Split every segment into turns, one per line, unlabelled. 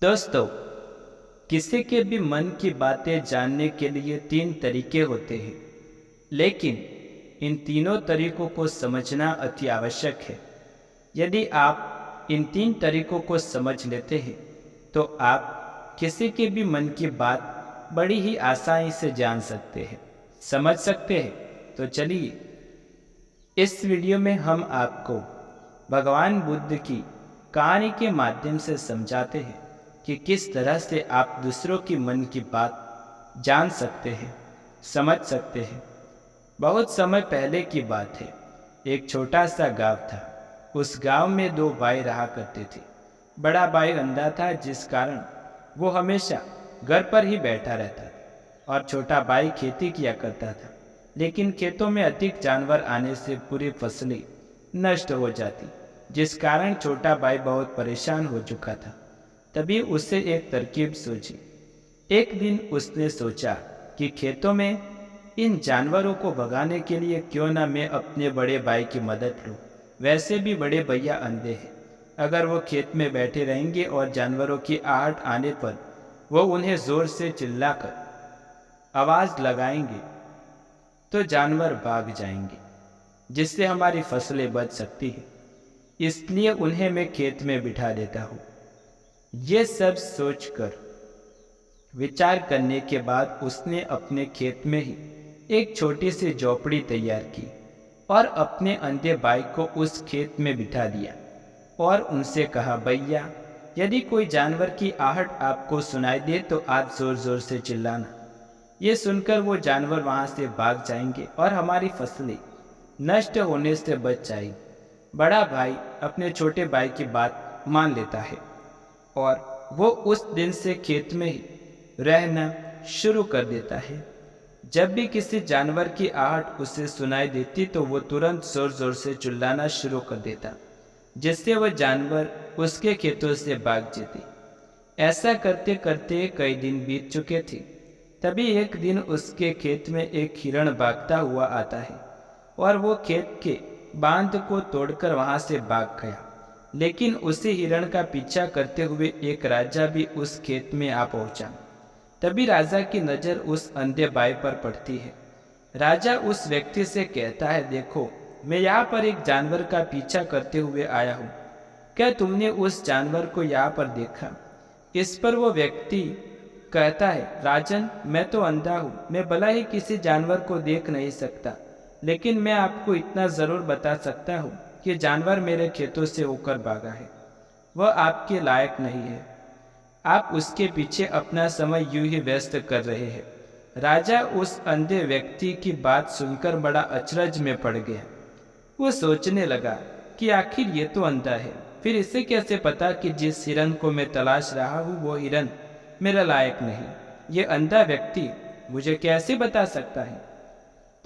दोस्तों, किसी के भी मन की बातें जानने के लिए 3 तरीके होते हैं, लेकिन इन तीनों तरीकों को समझना अति आवश्यक है। यदि आप इन 3 तरीकों को समझ लेते हैं, तो आप किसी के भी मन की बात बड़ी ही आसानी से जान सकते हैं, समझ सकते हैं। तो चलिए, इस वीडियो में हम आपको भगवान बुद्ध की कहानी के माध्यम से समझाते हैं कि किस तरह से आप दूसरों की मन की बात जान सकते हैं, समझ सकते हैं। बहुत समय पहले की बात है। एक छोटा सा गांव था। उस गांव में 2 भाई रहा करते थे। बड़ा भाई अंधा था, जिस कारण वो हमेशा घर पर ही बैठा रहता था, और छोटा भाई खेती किया करता था। लेकिन खेतों में अधिक जानवर आने से पूरी फसलें नष्ट हो जाती, जिस कारण छोटा भाई बहुत परेशान हो चुका था। तभी उसे एक तरकीब सूझी। एक दिन उसने सोचा कि खेतों में इन जानवरों को भगाने के लिए क्यों ना मैं अपने बड़े भाई की मदद लूं। वैसे भी बड़े भैया अंधे हैं। अगर वो खेत में बैठे रहेंगे और जानवरों की आहट आने पर वो उन्हें जोर से चिल्लाकर आवाज लगाएंगे, तो जानवर भाग जाएंगे, जिससे हमारी फसलें बच सकती हैं। इसलिए उन्हें मैं खेत में बिठा देता हूँ। ये सब सोचकर विचार करने के बाद उसने अपने खेत में ही एक छोटी सी झोपड़ी तैयार की और अपने अंधे भाई को उस खेत में बिठा दिया और उनसे कहा, भैया, यदि कोई जानवर की आहट आपको सुनाई दे तो आप जोर जोर से चिल्लाना। ये सुनकर वो जानवर वहां से भाग जाएंगे और हमारी फसलें नष्ट होने से बच जाएगी। बड़ा भाई अपने छोटे भाई की बात मान लेता है और वो उस दिन से खेत में ही रहना शुरू कर देता है। जब भी किसी जानवर की आहट उसे सुनाई देती तो वो तुरंत जोर जोर से चिल्लाना शुरू कर देता, जिससे वह जानवर उसके खेतों से भाग जाते। ऐसा करते करते कई दिन बीत चुके थे। तभी एक दिन उसके खेत में एक हिरण भागता हुआ आता है और वो खेत के बांध को तोड़कर वहां से भाग गया। लेकिन उसी हिरण का पीछा करते हुए एक राजा भी उस खेत में आ पहुंचा। तभी राजा की नजर उस अंधे भाई पर पड़ती है। राजा उस व्यक्ति से कहता है, देखो, मैं यहाँ पर एक जानवर का पीछा करते हुए आया हूँ। क्या तुमने उस जानवर को यहाँ पर देखा? इस पर वो व्यक्ति कहता है, राजन, मैं तो अंधा हूँ, मैं भला ही किसी जानवर को देख नहीं सकता, लेकिन मैं आपको इतना जरूर बता सकता हूँ कि जानवर मेरे खेतों से होकर भागा है। वह आपके लायक नहीं है। आप उसके पीछे अपना समय यूं ही व्यस्त कर रहे हैं। राजा उस अंधे व्यक्ति की बात सुनकर बड़ा अचरज में पड़ गया। वो सोचने लगा कि आखिर ये तो अंधा है, फिर इसे कैसे पता कि जिस हिरन को मैं तलाश रहा हूँ वो हिरन मेरा लायक नहीं। ये अंधा व्यक्ति मुझे कैसे बता सकता है?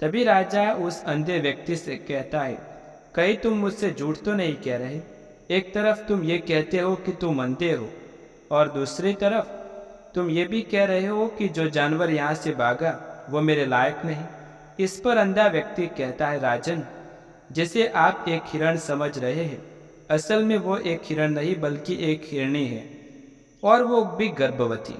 तभी राजा उस अंधे व्यक्ति से कहता है, कहीं तुम मुझसे झूठ तो नहीं कह रहे? एक तरफ तुम ये कहते हो कि तुम अंधे हो और दूसरी तरफ तुम ये भी कह रहे हो कि जो जानवर यहाँ से भागा वो मेरे लायक नहीं। इस पर अंधा व्यक्ति कहता है, राजन, जिसे आप एक हिरण समझ रहे हैं, असल में वो एक हिरण नहीं बल्कि एक हिरणी है, और वो भी गर्भवती।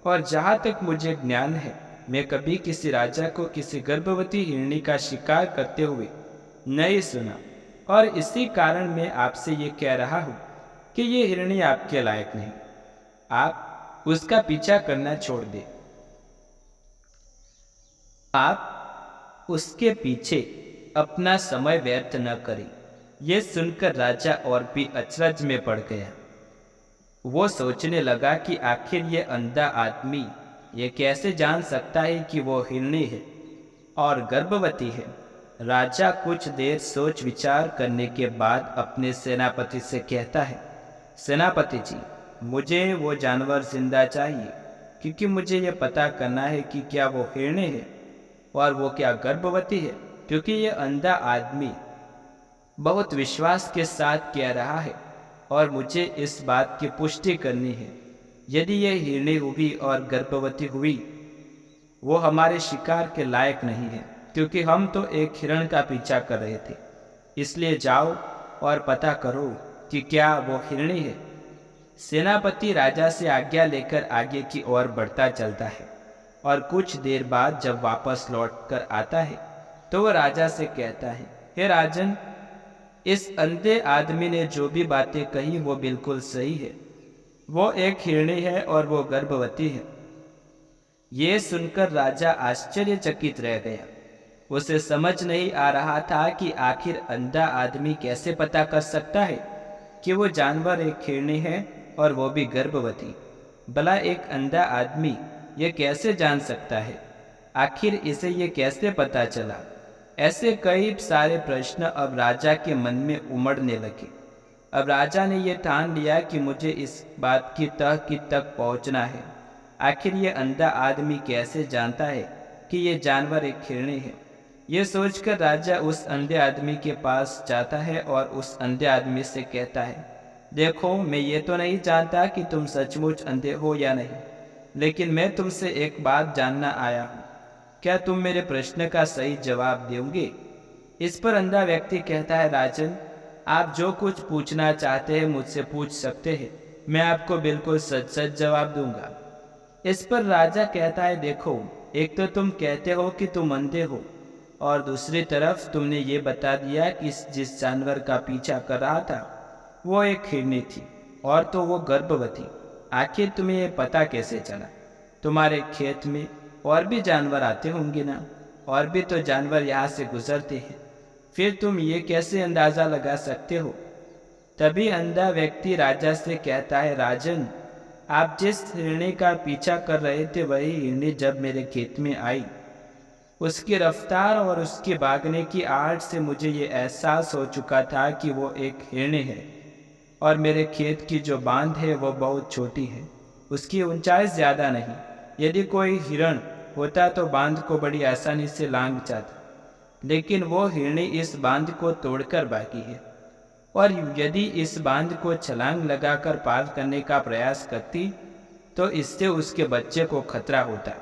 और जहाँ तक मुझे ज्ञान है, मैं कभी किसी राजा को किसी गर्भवती हिरणी का शिकार करते हुए नहीं सुना, और इसी कारण मैं आपसे ये कह रहा हूँ कि ये हिरणी आपके लायक नहीं। आप उसका पीछा करना छोड़ दें। आप उसके पीछे अपना समय व्यर्थ न करें। यह सुनकर राजा और भी अचरज में पड़ गया। वो सोचने लगा कि आखिर ये अंधा आदमी ये कैसे जान सकता है कि वो हिरणी है और गर्भवती है। राजा कुछ देर सोच विचार करने के बाद अपने सेनापति से कहता है, सेनापति जी, मुझे वो जानवर जिंदा चाहिए, क्योंकि मुझे ये पता करना है कि क्या वो हिरणी है और वो क्या गर्भवती है, क्योंकि ये अंधा आदमी बहुत विश्वास के साथ कह रहा है और मुझे इस बात की पुष्टि करनी है। यदि ये हिरणी हुई और गर्भवती हुई, वो हमारे शिकार के लायक नहीं है, क्योंकि हम तो एक हिरण का पीछा कर रहे थे। इसलिए जाओ और पता करो कि क्या वो हिरणी है। सेनापति राजा से आज्ञा लेकर आगे की ओर बढ़ता चलता है और कुछ देर बाद जब वापस लौट कर आता है तो वह राजा से कहता है, हे राजन, इस अंधे आदमी ने जो भी बातें कही वो बिल्कुल सही है। वो एक हिरणी है और वो गर्भवती है। ये सुनकर राजा आश्चर्यचकित रह गया। उसे समझ नहीं आ रहा था कि आखिर अंधा आदमी कैसे पता कर सकता है कि वो जानवर एक हिरणी है और वो भी गर्भवती। भला एक अंधा आदमी ये कैसे जान सकता है? आखिर इसे ये कैसे पता चला? ऐसे कई सारे प्रश्न अब राजा के मन में उमड़ने लगे। अब राजा ने यह ठान लिया कि मुझे इस बात की तह की तक पहुंचना है। आखिर ये अंधा आदमी कैसे जानता है कि ये जानवर एक हिरणी है? ये सोचकर राजा उस अंधे आदमी के पास जाता है और उस अंधे आदमी से कहता है, देखो, मैं ये तो नहीं जानता कि तुम सचमुच अंधे हो या नहीं, लेकिन मैं तुमसे एक बात जानना आया हूँ। क्या तुम मेरे प्रश्न का सही जवाब दोगे? इस पर अंधा व्यक्ति कहता है, राजन, आप जो कुछ पूछना चाहते हैं मुझसे पूछ सकते हैं। मैं आपको बिल्कुल सच सच जवाब दूंगा। इस पर राजा कहता है, देखो, एक तो तुम कहते हो कि तुम अंधे हो और दूसरी तरफ तुमने ये बता दिया कि जिस जानवर का पीछा कर रहा था वो एक हिरनी थी और तो वो गर्भवती। आखिर तुम्हें ये पता कैसे चला? तुम्हारे खेत में और भी जानवर आते होंगे ना, और भी तो जानवर यहाँ से गुजरते हैं, फिर तुम ये कैसे अंदाज़ा लगा सकते हो? तभी अंधा व्यक्ति राजा से कहता है, राजन, आप जिस हिरणी का पीछा कर रहे थे वही हिरणी जब मेरे खेत में आई, उसकी रफ्तार और उसके भागने की आहट से मुझे ये एहसास हो चुका था कि वो एक हिरणी है और मेरे खेत की जो बांध है वो बहुत छोटी है, उसकी ऊंचाई ज़्यादा नहीं। यदि कोई हिरण होता तो बांध को बड़ी आसानी से लांघ जाता, लेकिन वो हिरणी इस बांध को तोड़कर भागी है और यदि इस बांध को छलांग लगाकर पार करने का प्रयास करती तो इससे उसके बच्चे को खतरा होता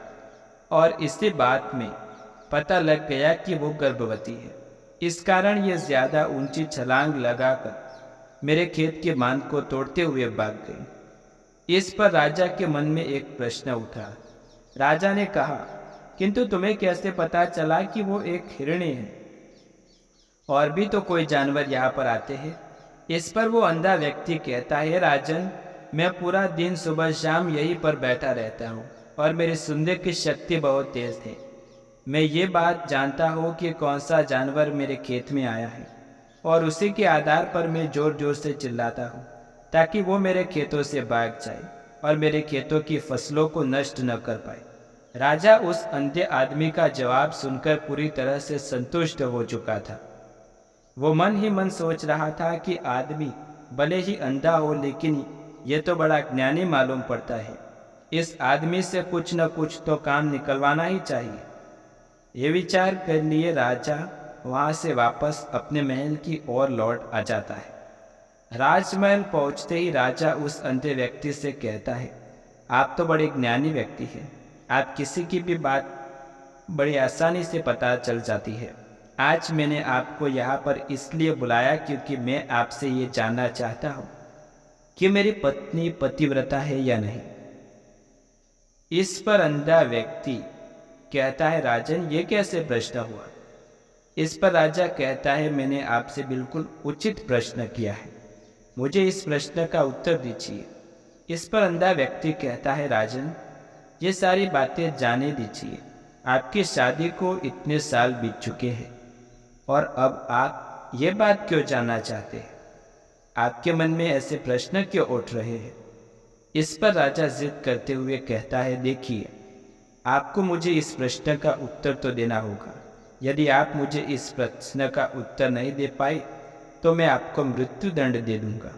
और इसी बात में पता लग गया कि वो गर्भवती है। इस कारण ये ज़्यादा ऊंची छलांग लगाकर मेरे खेत के बांध को तोड़ते हुए भाग गई। इस पर राजा के मन में एक प्रश्न उठा। राजा ने कहा, किंतु तुम्हें कैसे पता चला कि वो एक हिरणी है? और भी तो कोई जानवर यहाँ पर आते हैं। इस पर वो अंधा व्यक्ति कहता है, राजन, मैं पूरा दिन सुबह शाम यहीं पर बैठा रहता हूँ और मेरी सुनने की शक्ति बहुत तेज है। मैं ये बात जानता हूँ कि कौन सा जानवर मेरे खेत में आया है और उसी के आधार पर मैं जोर जोर से चिल्लाता हूँ ताकि वो मेरे खेतों से भाग जाए और मेरे खेतों की फसलों को नष्ट न कर पाए। राजा उस अंधे आदमी का जवाब सुनकर पूरी तरह से संतुष्ट हो चुका था। वो मन ही मन सोच रहा था कि आदमी भले ही अंधा हो लेकिन ये तो बड़ा ज्ञानी मालूम पड़ता है। इस आदमी से कुछ न कुछ तो काम निकलवाना ही चाहिए। ये विचार कर लिए राजा वहाँ से वापस अपने महल की ओर लौट आ जाता है। राजमहल पहुँचते ही राजा उस अंधे व्यक्ति से कहता है, आप तो बड़े ज्ञानी व्यक्ति हैं, आप किसी की भी बात बड़ी आसानी से पता चल जाती है। आज मैंने आपको यहाँ पर इसलिए बुलाया क्योंकि मैं आपसे ये जानना चाहता हूँ कि मेरी पत्नी पतिव्रता है या नहीं। इस पर अंधा व्यक्ति कहता है, राजन, ये कैसे प्रश्न हुआ? इस पर राजा कहता है, मैंने आपसे बिल्कुल उचित प्रश्न किया है, मुझे इस प्रश्न का उत्तर दीजिए। इस पर अंधा व्यक्ति कहता है, राजन, ये सारी बातें जाने दीजिए। आपकी शादी को इतने साल बीत चुके हैं और अब आप ये बात क्यों जानना चाहते हैं? आपके मन में ऐसे प्रश्न क्यों उठ रहे हैं? इस पर राजा जिद करते हुए कहता है, देखिए, आपको मुझे इस प्रश्न का उत्तर तो देना होगा। यदि आप मुझे इस प्रश्न का उत्तर नहीं दे पाए तो मैं आपको मृत्यु दंड दे दूंगा।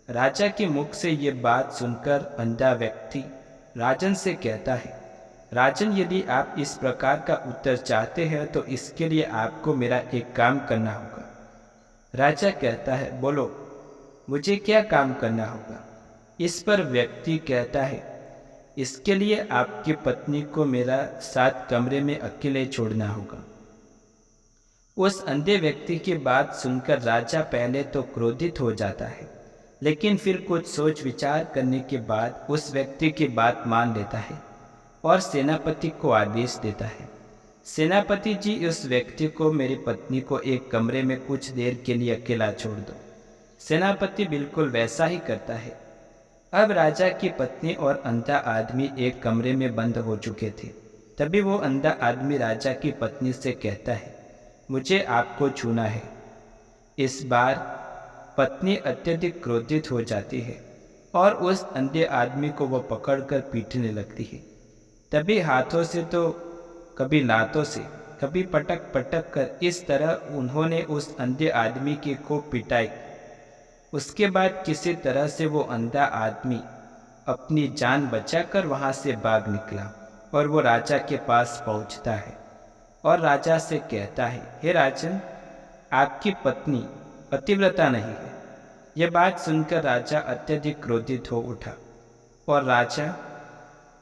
राजा के मुख से ये बात सुनकर अंधा व्यक्ति राजन से कहता है, राजन, यदि आप इस प्रकार का उत्तर चाहते हैं तो इसके लिए आपको मेरा एक काम करना होगा। राजा कहता है, बोलो, मुझे क्या काम करना होगा? इस पर व्यक्ति कहता है, इसके लिए आपकी पत्नी को मेरा साथ कमरे में अकेले छोड़ना होगा। उस अंधे व्यक्ति की बात सुनकर राजा पहले तो क्रोधित हो जाता है, लेकिन फिर कुछ सोच विचार करने के बाद उस व्यक्ति की बात मान लेता है और सेनापति को आदेश देता है, सेनापति जी, उस व्यक्ति को मेरी पत्नी को एक कमरे में कुछ देर के लिए अकेला छोड़ दो। सेनापति बिल्कुल वैसा ही करता है। अब राजा की पत्नी और अंधा आदमी एक कमरे में बंद हो चुके थे। तभी वो अंधा आदमी राजा की पत्नी से कहता है, मुझे आपको छूना है। इस बार पत्नी अत्यधिक क्रोधित हो जाती है और उस अंधे आदमी को वो पकड़कर पीटने लगती है। तभी हाथों से तो कभी लातों से, कभी पटक पटक कर इस तरह उन्होंने उस अंधे आदमी की खूब पिटाई। उसके बाद किसी तरह से वो अंधा आदमी अपनी जान बचाकर वहाँ से भाग निकला और वो राजा के पास पहुँचता है और राजा से कहता है, हे राजन, आपकी पत्नी पतिव्रता नहीं है। यह बात सुनकर राजा अत्यधिक क्रोधित हो उठा और राजा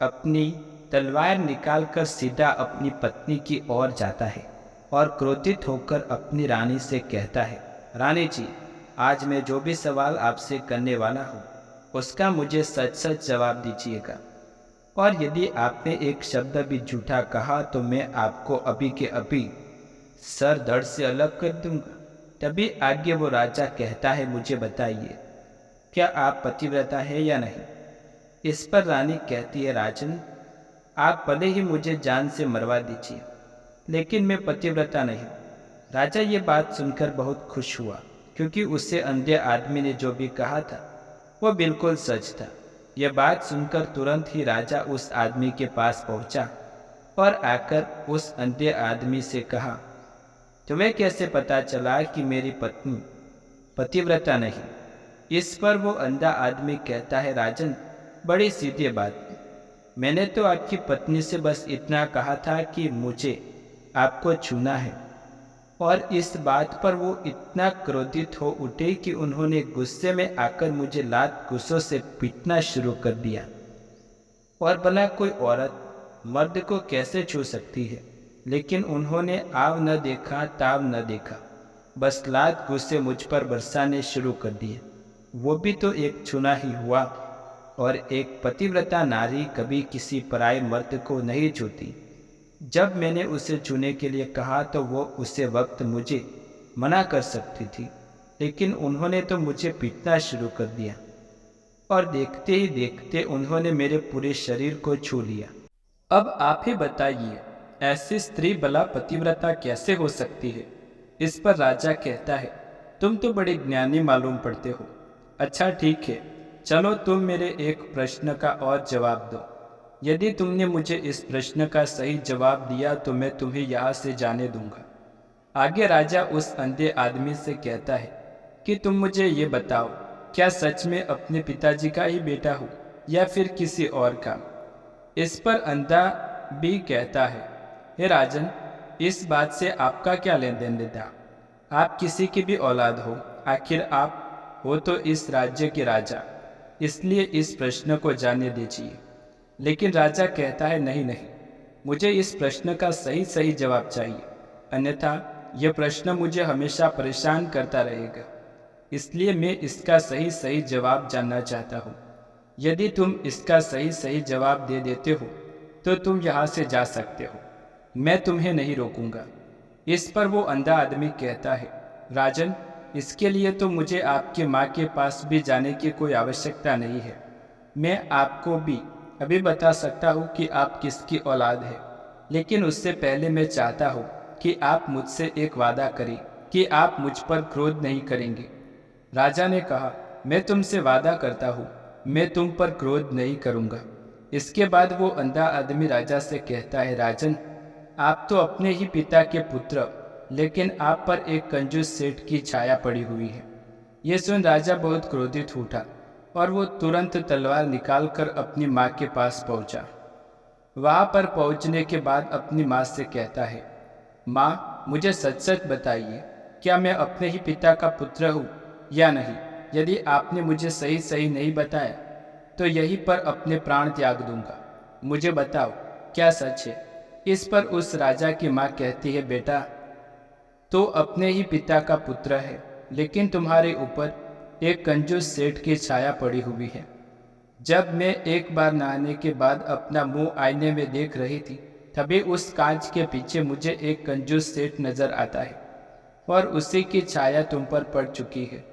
अपनी तलवार निकालकर सीधा अपनी पत्नी की ओर जाता है और क्रोधित होकर अपनी रानी से कहता है, रानी जी, आज मैं जो भी सवाल आपसे करने वाला हूँ उसका मुझे सच सच जवाब दीजिएगा, और यदि आपने एक शब्द भी झूठा कहा तो मैं आपको अभी के अभी सर धड़ से अलग कर दूंगा। तभी आगे वो राजा कहता है, मुझे बताइए, क्या आप पतिव्रता है या नहीं? इस पर रानी कहती है, राजन, आप भले ही मुझे जान से मरवा दीजिए, लेकिन मैं पतिव्रता नहीं। राजा ये बात सुनकर बहुत खुश हुआ, क्योंकि उससे अंधे आदमी ने जो भी कहा था वो बिल्कुल सच था। यह बात सुनकर तुरंत ही राजा उस आदमी के पास पहुंचा और आकर उस अंधे आदमी से कहा, तुम्हें कैसे पता चला कि मेरी पत्नी पतिव्रता नहीं? इस पर वो अंधा आदमी कहता है, राजन, बड़ी सीधी बात, मैंने तो आपकी पत्नी से बस इतना कहा था कि मुझे आपको छूना है, और इस बात पर वो इतना क्रोधित हो उठे कि उन्होंने गुस्से में आकर मुझे लात घूंसों से पीटना शुरू कर दिया। और भला कोई औरत मर्द को कैसे छू सकती है? लेकिन उन्होंने आव न देखा ताव न देखा, बस लात घूंसे मुझ पर बरसाने शुरू कर दिए। वो भी तो एक छूना ही हुआ, और एक पतिव्रता नारी कभी किसी पराये मर्द को नहीं छूती। जब मैंने उसे छूने के लिए कहा तो वो उसे वक्त मुझे मना कर सकती थी, लेकिन उन्होंने तो मुझे पीटना शुरू कर दिया, और देखते ही देखते उन्होंने मेरे पूरे शरीर को छू लिया। अब आप ही बताइए, ऐसी स्त्री भला पतिव्रता कैसे हो सकती है? इस पर राजा कहता है, तुम तो बड़े ज्ञानी मालूम पड़ते हो। अच्छा ठीक है, चलो तुम मेरे एक प्रश्न का और जवाब दो। यदि तुमने मुझे इस प्रश्न का सही जवाब दिया तो मैं तुम्हें यहाँ से जाने दूंगा। आगे राजा उस अंधे आदमी से कहता है कि तुम मुझे ये बताओ, क्या सच में अपने पिताजी का ही बेटा हो या फिर किसी और का? इस पर अंधा भी कहता है, हे राजन, इस बात से आपका क्या लेन देन देता? आप किसी की भी औलाद हो, आखिर आप हो तो इस राज्य के राजा, इसलिए इस प्रश्न को जाने दीजिए। लेकिन राजा कहता है, नहीं नहीं, मुझे इस प्रश्न का सही सही जवाब चाहिए, अन्यथा यह प्रश्न मुझे हमेशा परेशान करता रहेगा। इसलिए मैं इसका सही सही जवाब जानना चाहता हूँ। यदि तुम इसका सही सही जवाब दे देते हो तो तुम यहाँ से जा सकते हो, मैं तुम्हें नहीं रोकूंगा। इस पर वो अंधा आदमी कहता है, राजन, इसके लिए तो मुझे आपकी माँ के पास भी जाने की कोई आवश्यकता नहीं है। मैं आपको भी अभी बता सकता हूँ कि आप किसकी औलाद है, लेकिन उससे पहले मैं चाहता हूँ कि आप मुझसे एक वादा करें कि आप मुझ पर क्रोध नहीं करेंगे। राजा ने कहा, मैं तुमसे वादा करता हूँ, मैं तुम पर क्रोध नहीं करूँगा। इसके बाद वो अंधा आदमी राजा से कहता है, राजन, आप तो अपने ही पिता के पुत्र, लेकिन आप पर एक कंजूस सेठ की छाया पड़ी हुई है। ये सुन राजा बहुत क्रोधित उठा और वो तुरंत तलवार निकालकर अपनी माँ के पास पहुंचा। वहाँ पर पहुंचने के बाद अपनी माँ से कहता है, माँ, मुझे सच सच बताइए, क्या मैं अपने ही पिता का पुत्र हूँ या नहीं? यदि आपने मुझे सही सही नहीं बताया तो यहीं पर अपने प्राण त्याग दूंगा। मुझे बताओ, क्या सच है? इस पर उस राजा की माँ कहती है, बेटा, तो अपने ही पिता का पुत्र है, लेकिन तुम्हारे ऊपर एक कंजूस सेठ की छाया पड़ी हुई है। जब मैं एक बार नहाने के बाद अपना मुंह आईने में देख रही थी, तभी उस कांच के पीछे मुझे एक कंजूस सेठ नजर आता है और उसी की छाया तुम पर पड़ चुकी है।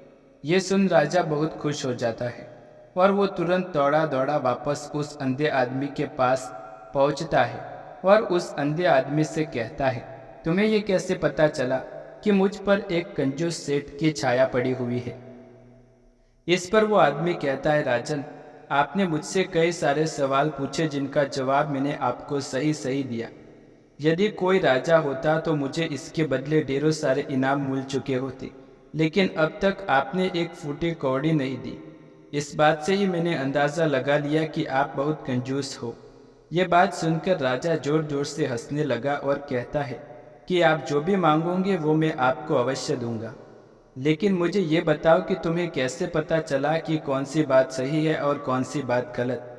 ये सुन राजा बहुत खुश हो जाता है और वो तुरंत दौड़ा दौड़ा वापस उस अंधे आदमी के पास पहुंचता है और उस अंधे आदमी से कहता है, तुम्हें ये कैसे पता चला कि मुझ पर एक कंजूस सेठ की छाया पड़ी हुई है? इस पर वो आदमी कहता है, राजन, आपने मुझसे कई सारे सवाल पूछे जिनका जवाब मैंने आपको सही सही दिया। यदि कोई राजा होता तो मुझे इसके बदले ढेरों सारे इनाम मिल चुके होते, लेकिन अब तक आपने एक फूटी कौड़ी नहीं दी। इस बात से ही मैंने अंदाज़ा लगा लिया कि आप बहुत कंजूस हो। ये बात सुनकर राजा जोर जोर से हंसने लगा और कहता है कि आप जो भी मांगोगे वो मैं आपको अवश्य दूंगा, लेकिन मुझे ये बताओ कि तुम्हें कैसे पता चला कि कौन सी बात सही है और कौन सी बात गलत?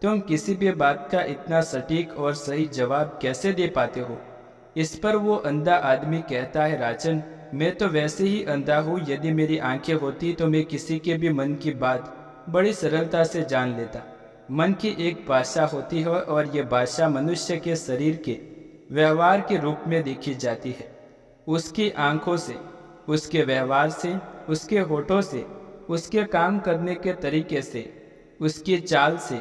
तुम किसी भी बात का इतना सटीक और सही जवाब कैसे दे पाते हो? इस पर वो अंधा आदमी कहता है, राजन, मैं तो वैसे ही अंधा हूँ। यदि मेरी आंखें होती तो मैं किसी के भी मन की बात बड़ी सरलता से जान लेता। मन की एक भाषा होती है और ये भाषा मनुष्य के शरीर के व्यवहार के रूप में देखी जाती है। उसकी आंखों से, उसके व्यवहार से, उसके होठों से, उसके काम करने के तरीके से, उसकी चाल से,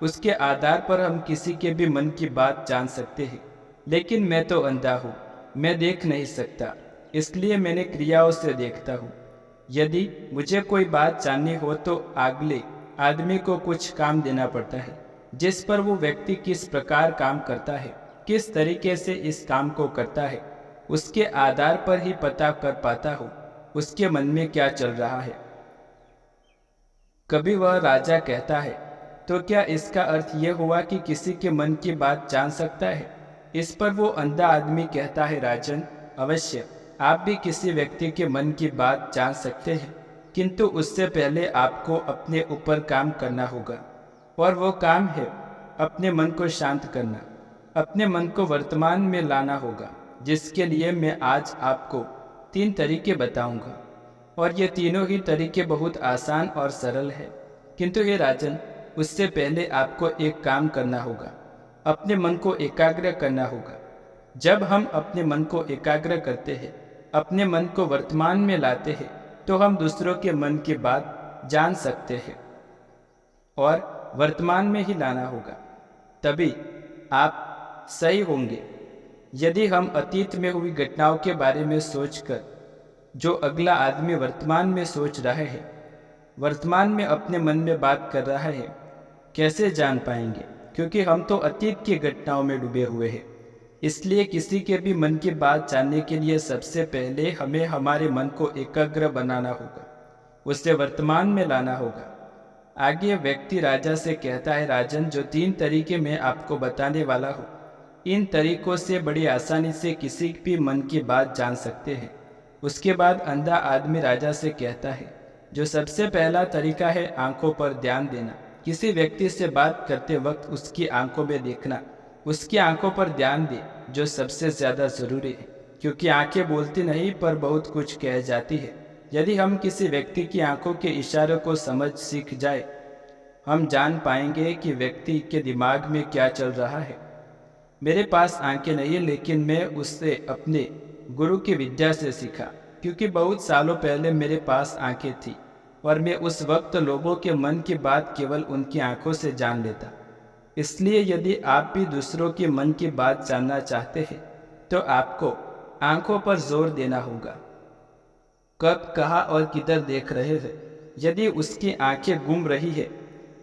उसके आधार पर हम किसी के भी मन की बात जान सकते हैं। लेकिन मैं तो अंधा हूँ, मैं देख नहीं सकता, इसलिए मैंने क्रियाओं से देखता हूँ। यदि मुझे कोई बात जाननी हो तो अगले आदमी को कुछ काम देना पड़ता है, जिस पर वो व्यक्ति किस प्रकार काम करता है, किस तरीके से इस काम को करता है, उसके आधार पर ही पता कर पाता हूँ उसके मन में क्या चल रहा है। कभी वह राजा कहता है, तो क्या इसका अर्थ यह हुआ कि किसी के मन की बात जान सकता है? इस पर वो अंधा आदमी कहता है, राजन, अवश्य आप भी किसी व्यक्ति के मन की बात जान सकते हैं, किंतु उससे पहले आपको अपने ऊपर काम करना होगा, और वो काम है अपने मन को शांत करना, अपने मन को वर्तमान में लाना होगा, जिसके लिए मैं आज आपको 3 तरीके बताऊंगा। और ये तीनों ही तरीके बहुत आसान और सरल है। किंतु हे राजन, उससे पहले आपको एक काम करना होगा, अपने मन को एकाग्र करना होगा। जब हम अपने मन को एकाग्र करते हैं, अपने मन को वर्तमान में लाते हैं, तो हम दूसरों के मन की बात जान सकते हैं और वर्तमान में ही लाना होगा, तभी आप सही होंगे। यदि हम अतीत में हुई घटनाओं के बारे में सोचकर जो अगला आदमी वर्तमान में सोच रहा है, वर्तमान में अपने मन में बात कर रहा है, कैसे जान पाएंगे? क्योंकि हम तो अतीत की घटनाओं में डूबे हुए हैं। इसलिए किसी के भी मन की बात जानने के लिए सबसे पहले हमें हमारे मन को एकाग्र बनाना होगा, उसे वर्तमान में लाना होगा। आगे व्यक्ति राजा से कहता है, राजन, जो 3 तरीके मैं आपको बताने वाला हूँ, इन तरीकों से बड़ी आसानी से किसी भी मन की बात जान सकते हैं। उसके बाद अंधा आदमी राजा से कहता है, जो सबसे पहला तरीका है आंखों पर ध्यान देना। किसी व्यक्ति से बात करते वक्त उसकी आंखों में देखना, उसकी आंखों पर ध्यान दे, जो सबसे ज़्यादा ज़रूरी है, क्योंकि आंखें बोलती नहीं पर बहुत कुछ कह जाती है। यदि हम किसी व्यक्ति की आंखों के इशारों को समझ सीख जाए, हम जान पाएंगे कि व्यक्ति के दिमाग में क्या चल रहा है। मेरे पास आंखें नहीं, लेकिन मैं उससे अपने गुरु की विद्या से सीखा, क्योंकि बहुत सालों पहले मेरे पास आंखें थी और मैं उस वक्त लोगों के मन की बात केवल उनकी आंखों से जान लेता। इसलिए यदि आप भी दूसरों के मन की बात जानना चाहते हैं, तो आपको आंखों पर जोर देना होगा। कब, कहाँ और किधर देख रहे हैं? यदि उसकी आंखें घूम रही है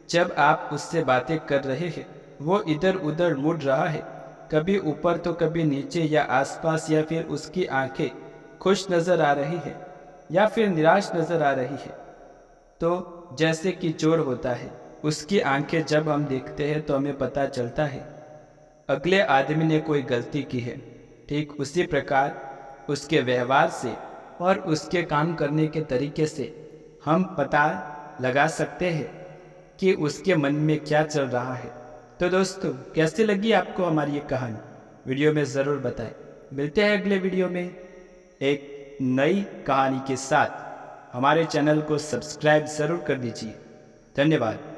जब आप उससे बातें कर रहे हैं, वो इधर उधर मुड़ रहा है, कभी ऊपर तो कभी नीचे या आसपास, या फिर उसकी आंखें खुश नज़र आ रही है या फिर निराश नज़र आ रही है, तो जैसे कि चोर होता है, उसकी आंखें जब हम देखते हैं तो हमें पता चलता है अगले आदमी ने कोई गलती की है। ठीक उसी प्रकार उसके व्यवहार से और उसके काम करने के तरीके से हम पता लगा सकते हैं कि उसके मन में क्या चल रहा है। तो दोस्तों, कैसी लगी आपको हमारी ये कहानी? वीडियो में ज़रूर बताएं। मिलते हैं अगले वीडियो में एक नई कहानी के साथ। हमारे चैनल को सब्सक्राइब ज़रूर कर दीजिए। धन्यवाद।